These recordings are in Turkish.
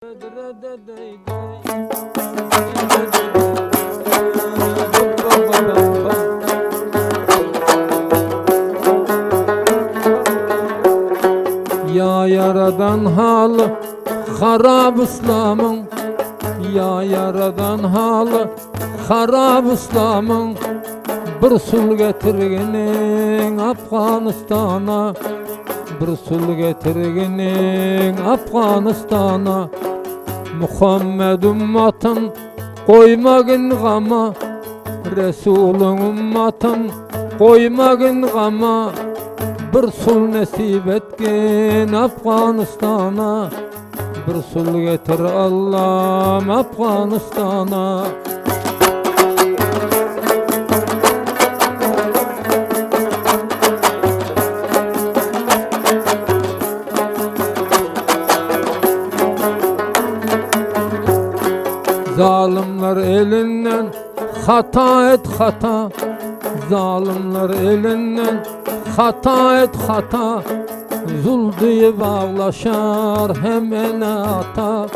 Ya yaradan halı harab İslam'ın, ya yaradan halı harab İslam'ın, bir sul getirginin Afganistan'a, bir sul getirginin Afganistan'a. Muhammed ümmatın koymagın gama, Resulün ümmatın koymagın gama. Bir sul nasip etkin Afganistan'a, bir sul getir Allah'ım Afganistan'a. Zalimler elinden hata et hata, zalimler elinden hata et hata. Zul diye bağlaşar hemen ata,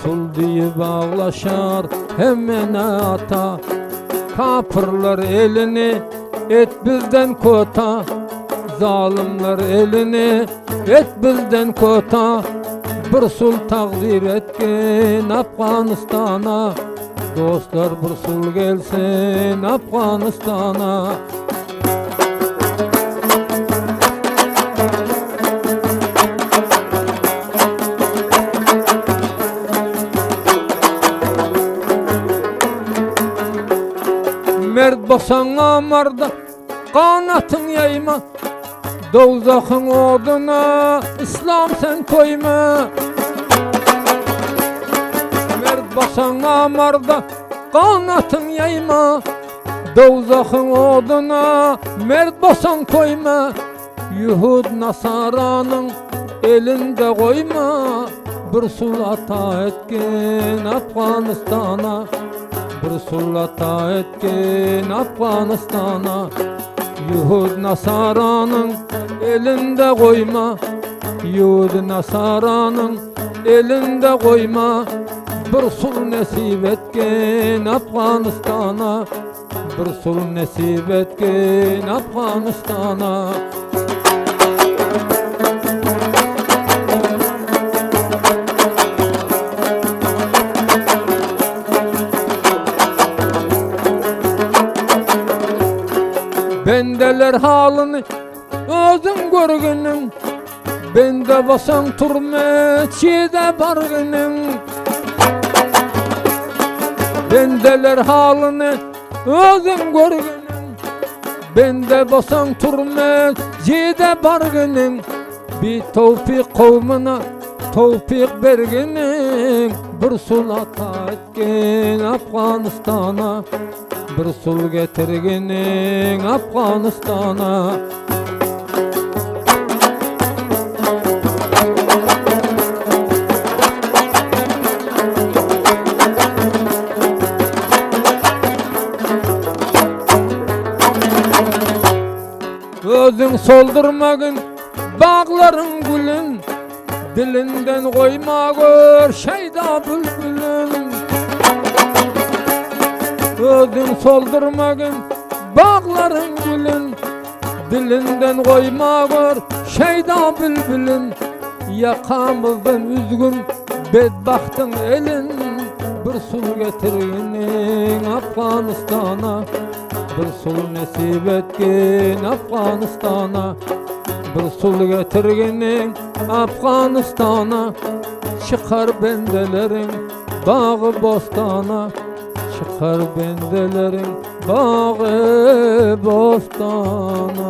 zul diye bağlaşar hemen ata. Kapırlar elini et bizden kota, zalimler elini et bizden kota. Bir sul takdir etkin Afganistan'a, dostlar bir sul gelsin Afganistan'a. Mert basan amarda kanatın yayma, dozakın oduna İslam sen koyma. Mert basan amarda kanatın yayma, dozakın oduna mert basan koyma. Yuhud Nasara'nın elinde koyma, bir sul ata etkin Afganistan'a, bir sul ata etkin Afganistan'a. Yuhud Nasara'nın elinde koyma, Yuhud Nasara'nın elinde koyma. Bir sul nasip etkin Afganistan'a, bir sul nasip etkin Afganistan'a. Bendeler halını özün görgünün, bende basan turmeçide bargının. Bendeler halını özün görgünün, bende basan turmeçide bargının. Bir tevfik kavmına tevfik berginin, bir sul ata etkin Afganistan'a, bir sul getirginin Afganistan'a. Özün soldurmagın bağların gülün, dilinden koyma gör şeyda bülbülün. Özün soldurmagın bağların gülün, dilinden koyma gör şeyda bülbülün. Yakamızdan üzgün bedbahtın elin, bir sul getirginin Afganistan'a, bir sul nasip etkin Afganistan'a, bir sul getirginin Afganistan'a. Çıkar bendelerin bağı bostana, çıkar bendelerin bağı bostana.